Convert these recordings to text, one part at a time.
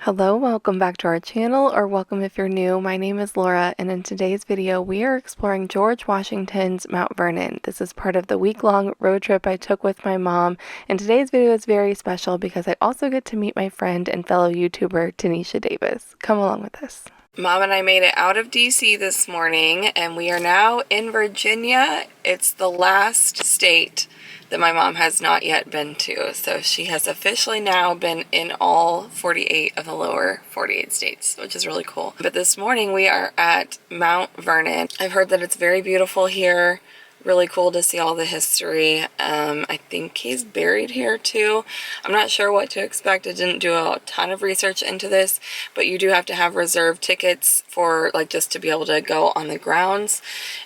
Hello, welcome back to our channel, or welcome if you're new. My name is Laura, and in today's video, we are exploring George Washington's Mount Vernon. This is part of the week-long road trip I took with my mom, and today's video is very special because I also get to meet my friend and fellow YouTuber, Tinesha Davis. Come along with us. Mom and I made it out of DC this morning, and we are now in Virginia. It's the last state that my mom has not yet been to. So she has officially now been in all 48 of the lower 48 states, which is really cool. But this morning we are at Mount Vernon. I've heard that it's very beautiful here. Really cool to see all the history. I think he's buried here too. I'm not sure what to expect. I didn't do a ton of research into this, but you do have to have reserved tickets for just to be able to go on the grounds.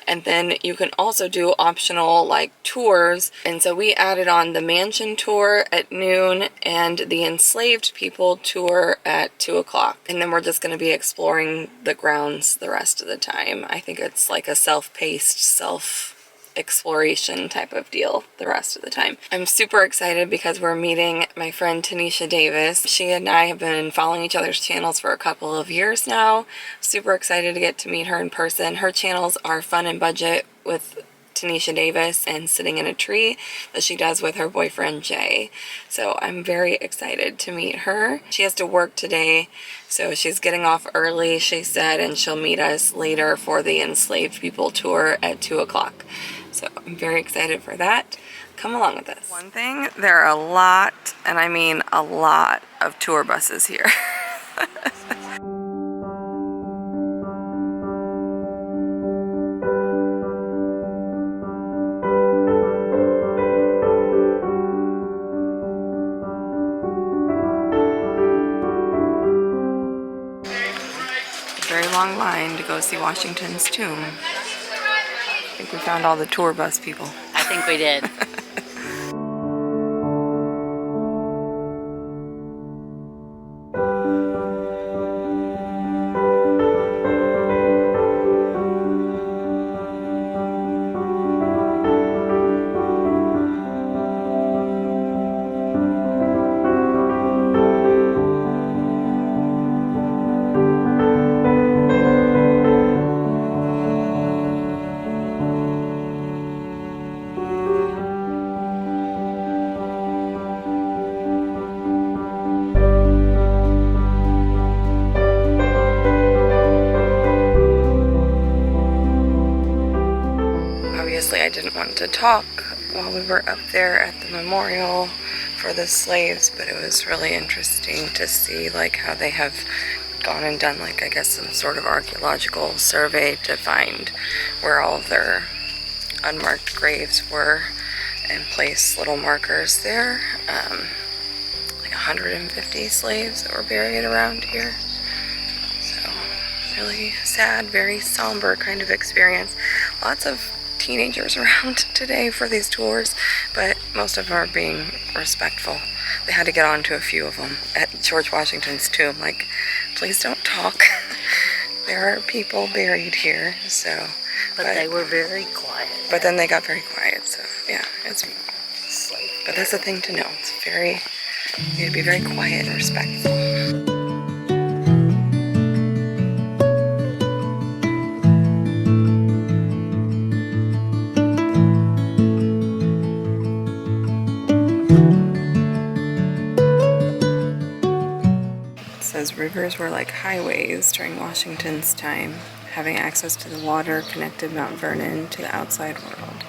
And then you can also do optional tours. And so we added on the mansion tour at noon and the enslaved people tour at 2 o'clock. And then we're just going to be exploring the grounds the rest of the time. I think it's like a self-paced, exploration type of deal the rest of the time. I'm super excited because we're meeting my friend Tinesha Davis. She and I have been following each other's channels for a couple of years now. Super excited to get to meet her in person. Her channels are Fun and Budget with Tinesha Davis and Sitting in a Tree that she does with her boyfriend Jay. So I'm very excited to meet her. She has to work today, so she's getting off early, she said, and she'll meet us later for the enslaved people tour at 2 o'clock. So I'm very excited for that. Come along with us. One thing, there are a lot, and I mean a lot, of tour buses here. Very long line to go see Washington's tomb. I think we found all the tour bus people. I think we did. I didn't want to talk while we were up there at the memorial for the slaves, but it was really interesting to see how they have gone and done I guess some sort of archaeological survey to find where all of their unmarked graves were and place little markers there. 150 slaves that were buried around here. So really sad, very somber kind of experience. Lots of teenagers around today for these tours, but most of them are being respectful. They had to get on to a few of them at George Washington's tomb, please don't talk. There are people buried here, so. But they were very quiet. But then they got very quiet, so yeah, but that's the thing to know. You need to be very quiet and respectful. Rivers were like highways during Washington's time. Having access to the water connected Mount Vernon to the outside world.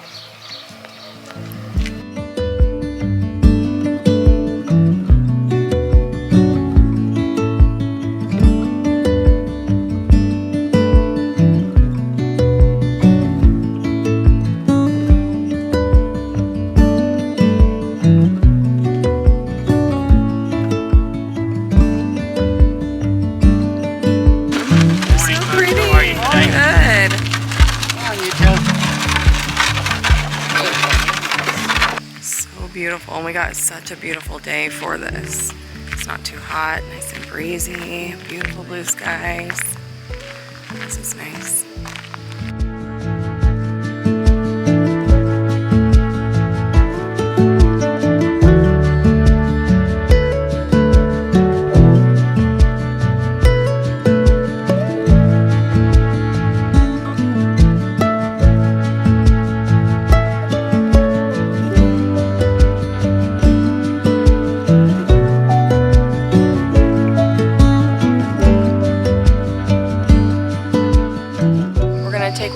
Beautiful, and we got such a beautiful day for this. It's not too hot, nice and breezy, beautiful blue skies. This is nice.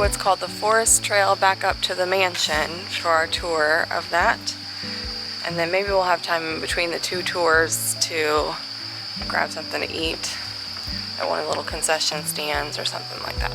what's called the forest trail back up to the mansion for our tour of that. And then maybe we'll have time in between the two tours to grab something to eat at one of the little concession stands or something like that.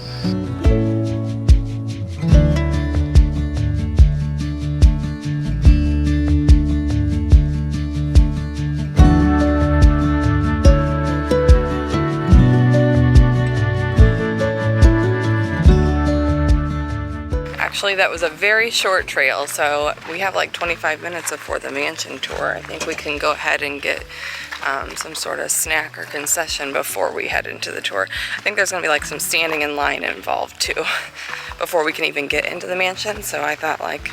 Actually, that was a very short trail, so we have like 25 minutes before the mansion tour. I think we can go ahead and get some sort of snack or concession before we head into the tour. I think there's gonna be like some standing in line involved too before we can even get into the mansion, so I thought like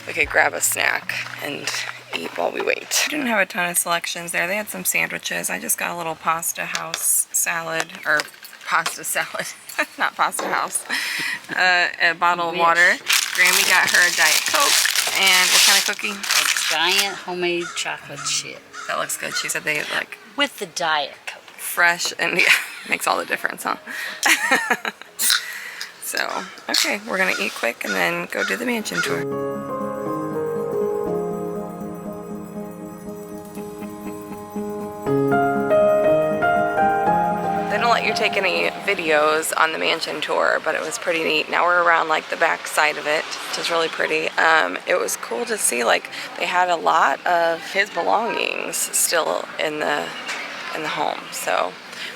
we could grab a snack and eat while we wait. I didn't have a ton of selections there. They had some sandwiches. I just got a little pasta house salad, or pasta salad, not pasta house. A bottle of water. Grammy got her a Diet Coke, and what kind of cookie? A giant homemade chocolate chip. That looks good. She said they like with the Diet Coke. Fresh, and yeah, makes all the difference, huh? So, okay, we're gonna eat quick and then go do the mansion tour. They don't let you take any videos on the mansion tour, but it was pretty neat. Now we're around like the back side of it, which is really pretty. It was cool to see like they had a lot of his belongings still in the home. So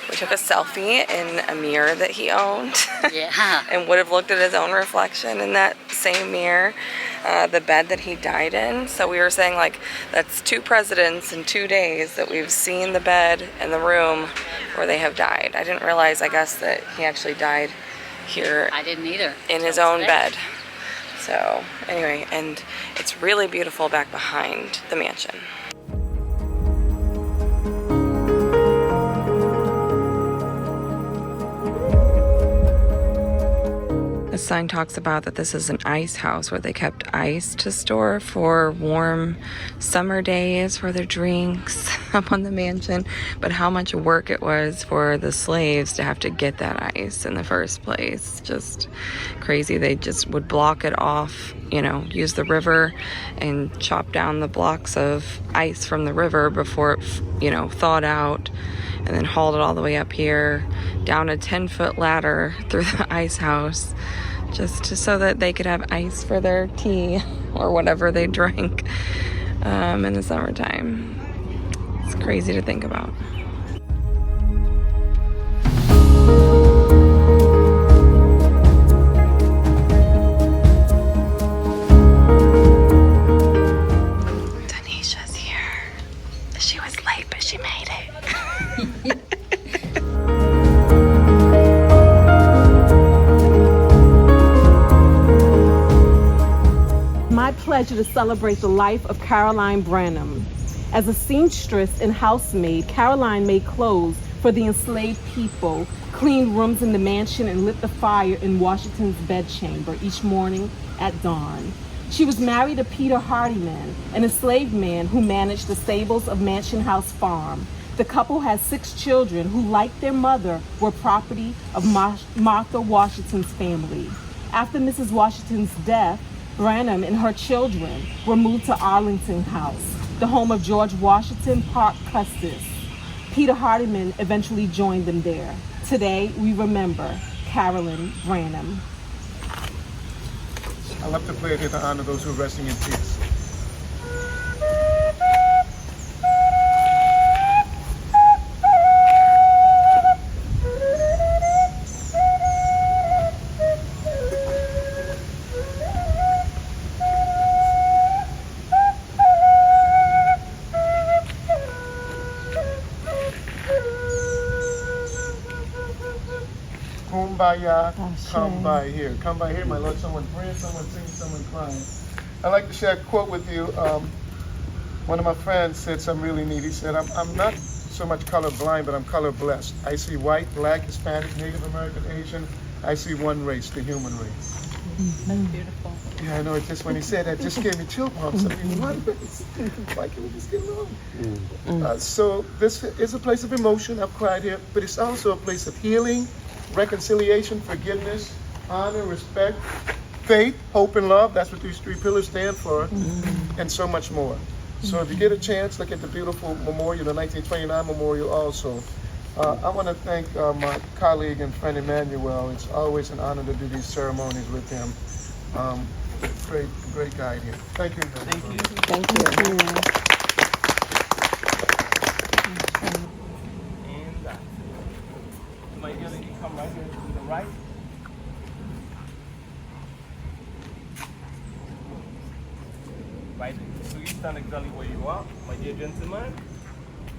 we took a selfie in a mirror that he owned. Yeah. And would have looked at his own reflection in that same mirror. The bed that he died in. So we were saying like that's 2 presidents in 2 days that we've seen the bed and the room where they have died. I didn't realize, I guess, that he actually died here. I didn't either. In his own bed. So anyway, and it's really beautiful back behind the mansion. The sign talks about that this is an ice house where they kept ice to store for warm summer days for their drinks up on the mansion, but how much work it was for the slaves to have to get that ice in the first place. Just crazy. They just would block it off, you know, use the river and chop down the blocks of ice from the river before it, you know, thawed out, and then hauled it all the way up here down a 10-foot ladder through the ice house just so that they could have ice for their tea or whatever they drank in the summertime. It's crazy to think about. Tanisha's here. She was late, but she made it. My pleasure to celebrate the life of Caroline Branham. As a seamstress and housemaid, Caroline made clothes for the enslaved people, cleaned rooms in the mansion, and lit the fire in Washington's bedchamber each morning at dawn. She was married to Peter Hardyman, an enslaved man who managed the stables of Mansion House Farm. The couple had 6 children who, like their mother, were property of Martha Washington's family. After Mrs. Washington's death, Branham and her children were moved to Arlington House, the home of George Washington Parke Custis. Peter Hardyman eventually joined them there. Today, we remember Caroline Branham. I love to play it here to honor those who are resting in peace. Kumbaya, come by here. Come by here, my Lord. Someone praying, someone singing, someone crying. I'd like to share a quote with you. One of my friends said something really neat. He said, I'm not so much color blind, but I'm color blessed. I see white, black, Hispanic, Native American, Asian. I see one race, the human race. That's beautiful. Yeah, I know. It just when he said that, just gave me chill bumps. I mean, one race. Why can't we just get along? So this is a place of emotion. I've cried here, but it's also a place of healing, reconciliation, forgiveness, honor, respect, faith, hope, and love. That's what these 3 pillars stand for, and so much more. So if you get a chance, look at the beautiful memorial, the 1929 memorial also. I want to thank my colleague and friend Emmanuel. It's always an honor to do these ceremonies with him. Great guy here. Thank you. Thank you. Thank you. And that's it. My dear lady, come right here to the right. Right. So you stand exactly where you are, my dear gentleman.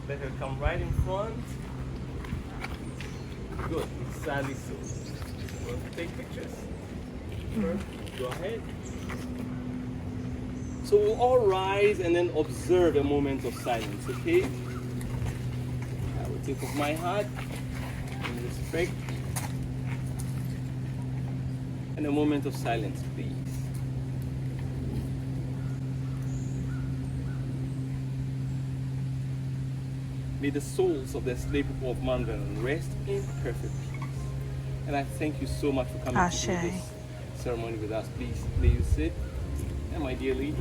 Let her come right in front. Good. Exactly so. We'll take pictures. First, go ahead. So we'll all rise and then observe a moment of silence, okay? I will take off my hat in respect. And a moment of silence, please. May the souls of the enslaved people of Mount Vernon rest in perfect peace. And I thank you so much for coming to do this ceremony with us. Please, may you sit. And my dear lady.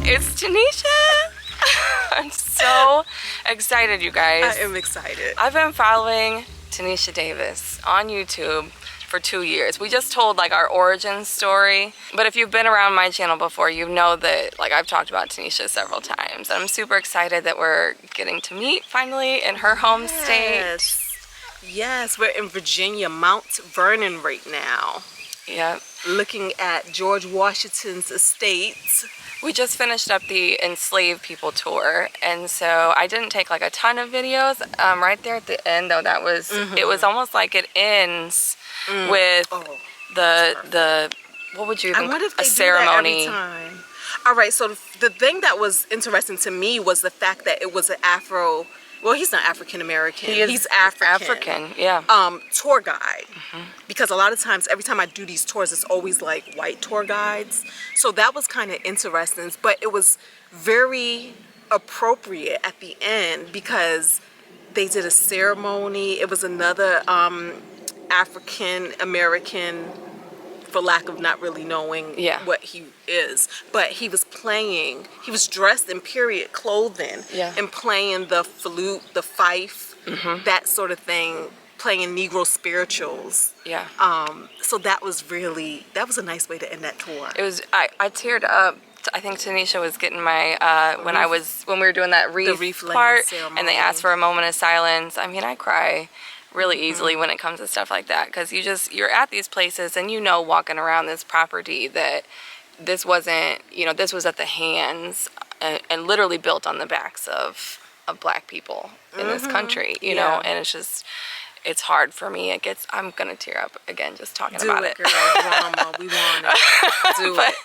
It's Tinesha! I'm so excited, you guys. I am excited. I've been following Tinesha Davis on YouTube for 2 years. We just told like our origin story, but if you've been around my channel before, you know that like I've talked about Tinesha several times. I'm super excited that we're getting to meet finally in her home state. Yes, we're in Virginia, Mount Vernon right now. Yep. Looking at George Washington's estates. We just finished up the Enslaved People tour, and so I didn't take like a ton of videos. Right there at the end though, that was, it was almost like it ends with the what would you even, I wonder if a they ceremony. do that every time. All right, so the thing that was interesting to me was the fact that it was an well, he's not African American. He's African. Yeah. Tour guide. Because a lot of times, every time I do these tours, it's always like white tour guides. So that was kind of interesting, but it was very appropriate at the end because they did a ceremony. It was another African American, for lack of not really knowing what he is, but he was dressed in period clothing and playing the flute, the fife, that sort of thing, playing Negro spirituals. So that was a nice way to end that tour. It was, I teared up. I think Tinesha was getting my, when we were doing that wreath part ceremony. And they asked for a moment of silence. I mean, I cry really easily when it comes to stuff like that, because you're at these places and walking around this property that this wasn't, this was at the hands and literally built on the backs of black people in this country, you know, and it's hard for me. I'm gonna tear up again just talking about it. Girl, drama, we want it. Do it.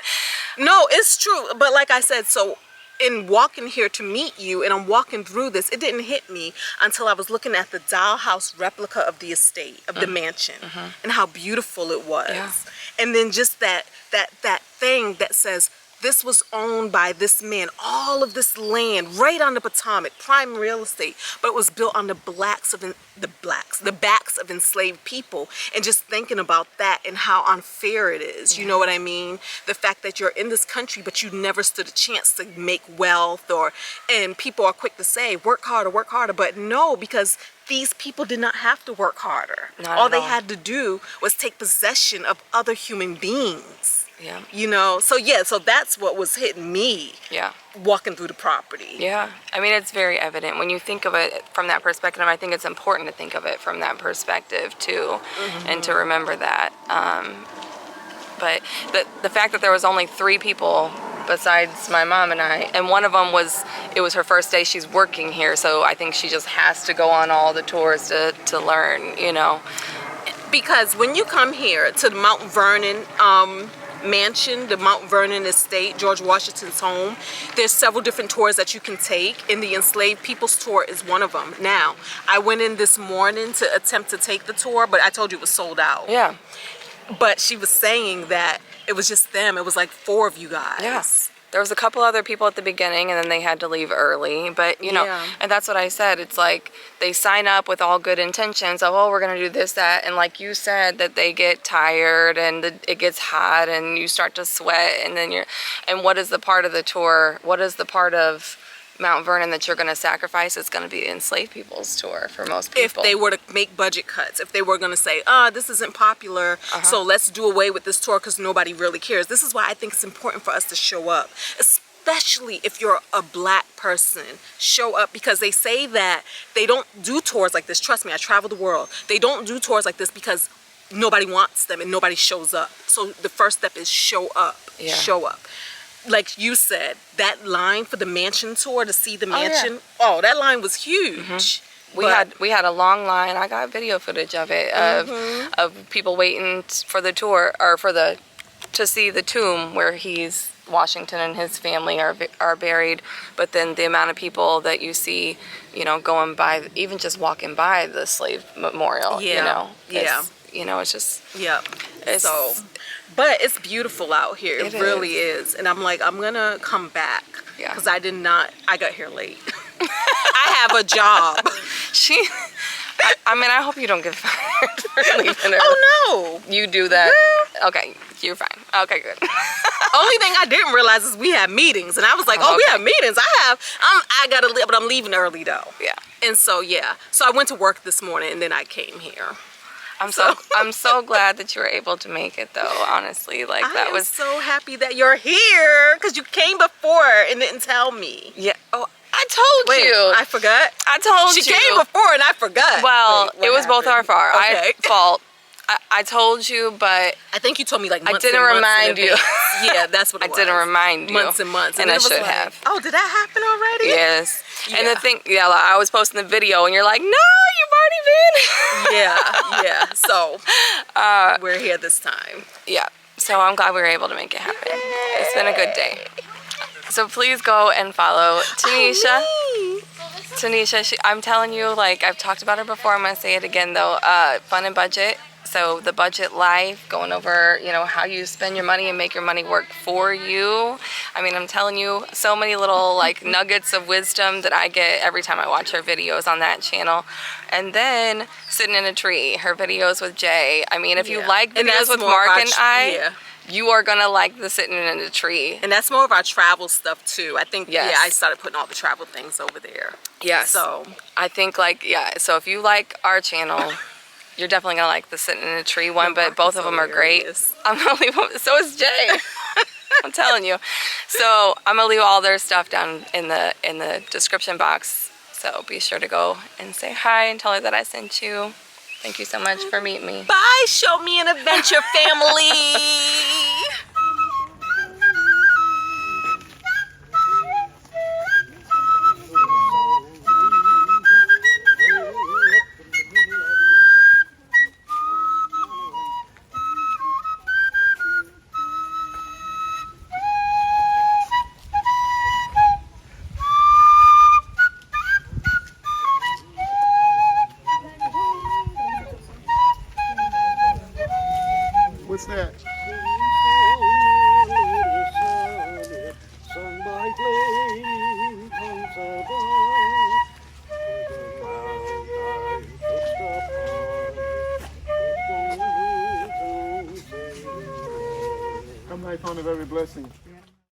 No, it's true, but like I said, so in walking here to meet you, and I'm walking through this, it didn't hit me until I was looking at the dollhouse replica of the estate, of the mansion, and how beautiful it was. And then just that thing that says, this was owned by this man, all of this land right on the Potomac, prime real estate, but it was built on the backs of enslaved people. And just thinking about that and how unfair it is, you know what I mean? The fact that you're in this country, but you never stood a chance to make wealth, and people are quick to say, work harder, but no, because these people did not have to work harder. All they had to do was take possession of other human beings. So that's what was hitting me walking through the property. I mean, it's very evident when you think of it from that perspective. I think it's important to think of it from that perspective too, and to remember that. But the fact that there was only 3 people besides my mom and I, and one of them it was her first day. She's working here, so I think she just has to go on all the tours to learn, Because when you come here to the Mount Vernon mansion, the Mount Vernon estate, George Washington's home, there's several different tours that you can take, and the Enslaved People's Tour is one of them. Now, I went in this morning to attempt to take the tour, but I told you it was sold out. But she was saying that it was just them. It was like 4 of you guys. There was a couple other people at the beginning, and then they had to leave early. But, you know, and that's what I said. It's like they sign up with all good intentions of, oh, we're going to do this, that. And like you said, that they get tired and it gets hot and you start to sweat. And then and what is the part of the tour? What is the part of Mount Vernon that you're going to sacrifice? It's going to be the enslaved people's tour for most people. If they were to make budget cuts, if they were going to say, this isn't popular, so let's do away with this tour because nobody really cares. This is why I think it's important for us to show up, especially if you're a black person. Show up, because they say that they don't do tours like this. Trust me, I travel the world. They don't do tours like this because nobody wants them and nobody shows up. So the first step is show up. Yeah. Show up. Like you said, that line for the mansion tour to see the mansion, that line was huge. We had a long line. I got video footage of it, of people waiting for the tour, or to see the tomb where Washington and his family are buried. But then the amount of people that you see, you know, going by, even just walking by the slave memorial, you know, it's just, but it's beautiful out here. It really is. And I'm like, I'm gonna come back because I got here late. I have a job. I mean, I hope you don't get fired for leaving early. Oh no, you do that. Girl. Okay, you're fine. Okay, good. Only thing I didn't realize is we have meetings, and I was like, we have meetings. I gotta leave, but I'm leaving early though. Yeah. And so so I went to work this morning, and then I came here. I'm so glad that you were able to make it though, honestly. Like I am so happy that you're here, because you came before and didn't tell me. Yeah. Oh, I told you. I forgot. I told you. She came before and I forgot. Well, it was both our fault. Okay. I told you, but I think you told me like months I didn't and months remind you. Yeah, that's what it was. I didn't remind you. Months and months. And I should have. Oh, did that happen already? Yes. Yeah. And the thing, like, I was posting the video and you're like, no, you've already been. Yeah. So we're here this time. Yeah. So I'm glad we were able to make it happen. Yay. It's been a good day. So please go and follow Tinesha. Tinesha, I'm telling you, like I've talked about her before, I'm going to say it again though, fun and budget. So the budget life, going over, you know, how you spend your money and make your money work for you. I mean, I'm telling you, so many little like nuggets of wisdom that I get every time I watch her videos on that channel. And then sitting in a tree, her videos with Jay. I mean, if you like videos with Mark and I, you are gonna like the sitting in a tree. And that's more of our travel stuff too. I think, I started putting all the travel things over there. Yeah. So I think like, so if you like our channel, you're definitely gonna like the sitting in a tree one, but both of them are great. I'm gonna leave them, so is Jay. I'm telling you. So I'm gonna leave all their stuff down in the description box. So be sure to go and say hi and tell her that I sent you. Thank you so much for meeting me. Bye, Show Me an Adventure family. What's that? Come I found a very blessing.